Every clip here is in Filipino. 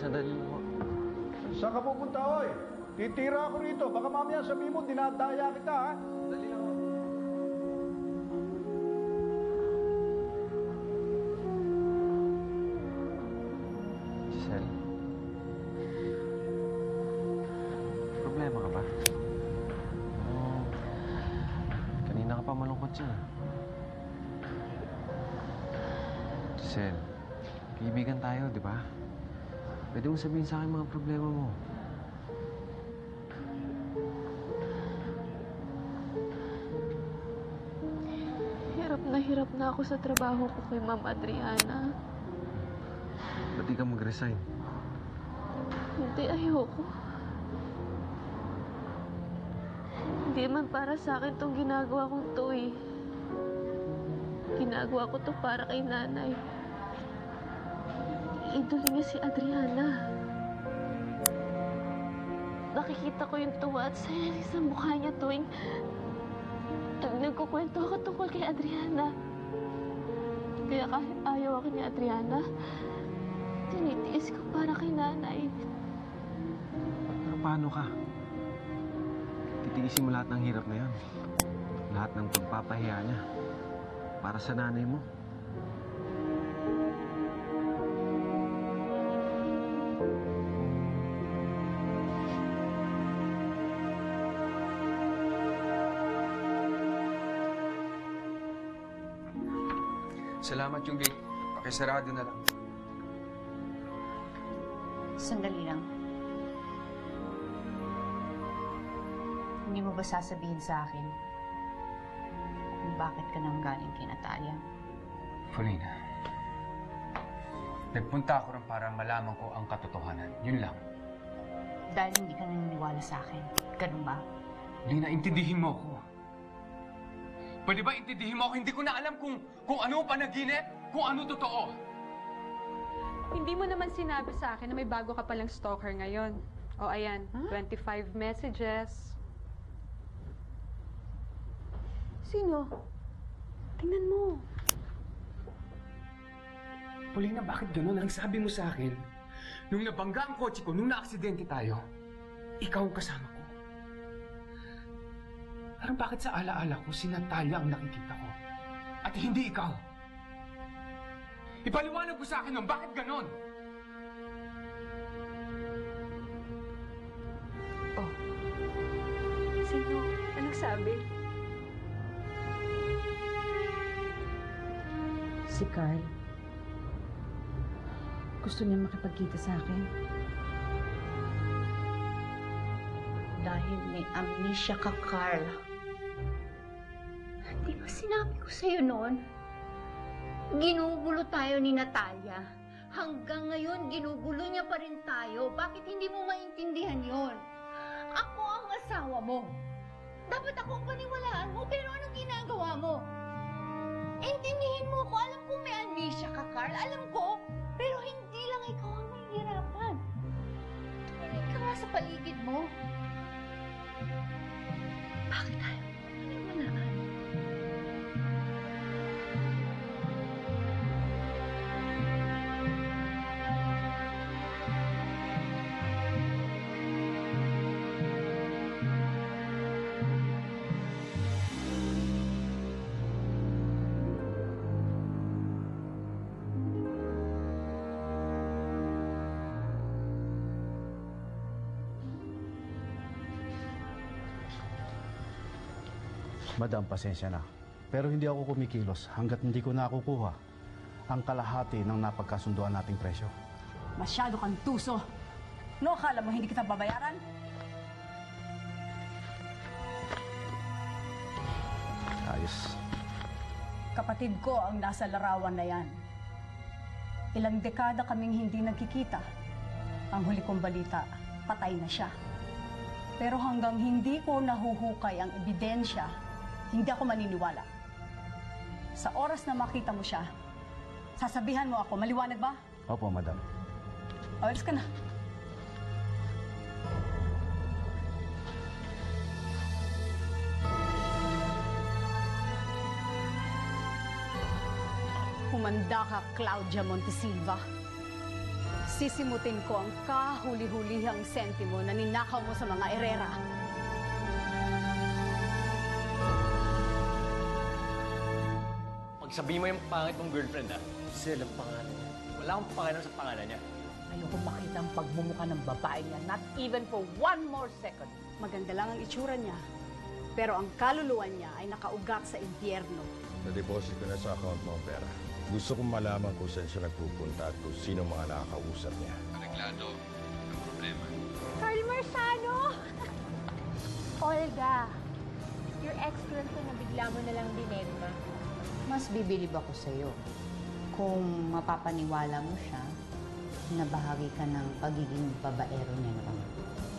sandali lang po. Saan ka pupunta, oy? Titira ako rito. Baka mamaya sabihin mo, dinadaya kita, ha? Sandali lang po. Giselle? Problema ka ba? Kanina ka pa malungkot siya. Giselle, kaibigan tayo, di ba? Pwede mong sabihin sa akin mga problema mo. Hirap na ako sa trabaho ko kay Ma'am Adriana. Ba't di ka mag-resign? Hindi, ayoko. Hindi man para sa akin itong ginagawa kong to eh. Ginagawa ko to para kay nanay. Idol niya si Adriana. Nakikita ko yung tuwa at saya sa mukha niya tuwing nagkukwento ako tungkol kay Adriana. Kaya kahit ayaw ako ni Adriana, tinitiis ko para kay nanay. Pero paano ka? Titiisin mo lahat ng hirap na yan. Lahat ng pagpapahiya niya. Para sa nanay mo. Salamat yung gate. Pakisarado na lang. Sandali lang. Hindi mo ba sasabihin sa akin kung bakit ka nang galing kay Natalia? Paulina, nagpunta ako rin para malaman ko ang katotohanan. Yun lang. Dahil hindi ka naniniwala sa akin. Ganun ba? Paulina, intindihin mo ako. Pwede ba intindihin mo ako? Hindi ko na alam kung ano panaginip, kung ano totoo. Hindi mo naman sinabi sa akin na may bago ka palang stalker ngayon. O ayan, 25 messages. Sino? Tingnan mo. Paulina, bakit gano'n? Ang sabi mo sa akin, nung nabangga ang kotse ko, nung naaksidente tayo, ikaw ang kasama ko. Parang bakit sa alaala ko, si Natalia ang nakikita ko. At hindi ikaw. Ipaliwanag mo sa akin nun, bakit ganon? Oh. Sino? Anong sabi? Si Carl. Gusto niya makipagkita sa akin. Dahil may amnesia ka, Carl. Di ba sinabi ko sa'yo noon? Ginugulo tayo ni Natalia. Hanggang ngayon, ginugulo niya pa rin tayo. Bakit hindi mo maintindihan yon? Ako ang asawa mo. Dapat ako ang paniwalaan mo, pero anong ginagawa mo? Intindihin mo ko. Alam ko may amnesia ka, Carl. Alam ko. Pero hindi lang ikaw ang mahihirapan. Tumingin ka nga sa paligid mo. Bakit tayo paniwalaan? Madam, pasensya na. Pero hindi ako kumikilos hanggat hindi ko nakukuha ang kalahati ng napagkasunduan nating presyo. Masyado kang tuso. No, akala mo hindi kita babayaran? Ayos. Kapatid ko ang nasa larawan na yan. Ilang dekada kaming hindi nagkikita. Ang huli kong balita, patay na siya. Pero hanggang hindi ko nahuhukay ang ebidensya, hindi ako maniniwala. Sa oras na makita mo siya, sasabihan mo ako, maliwanag ba? Opo, madam. Alis ka na. Humanda ka, Claudia Montesilva. Sisimutin ko ang kahuli-hulihang sentimo na ninakaw mo sa mga Herrera. Pagsabihin mo yung pangit mong girlfriend, ha? Giselle ang pangalan niya. Wala akong pangalan sa pangalan niya. Ayoko makita ang pagmumukha ng babae niya, not even for one more second. Maganda lang ang itsura niya, pero ang kaluluwa niya ay nakaugat sa impyerno. Na-deposit ko na sa account mo ang pera. Gusto kong malaman kung saan siya nagpupunta at kung sino mga nakakausap niya. Areglado ang problema. Carl Marzano! Olga, your ex-girlfriend na bigla mo na lang dinedma. Mas bibilib ako sa'yo kung mapapaniwala mo siya na bahagi ka ng pagiging babaero niya naman.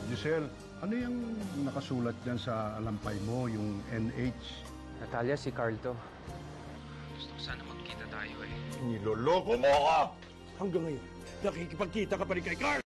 Giselle, ano yung nakasulat dyan sa alampay mo, yung NH? Natalia, si Carl to. Gusto ko sana magkita tayo eh. Niloloko mo ako! Hanggang ngayon, nakikipagkita ka pa rin kay Carl!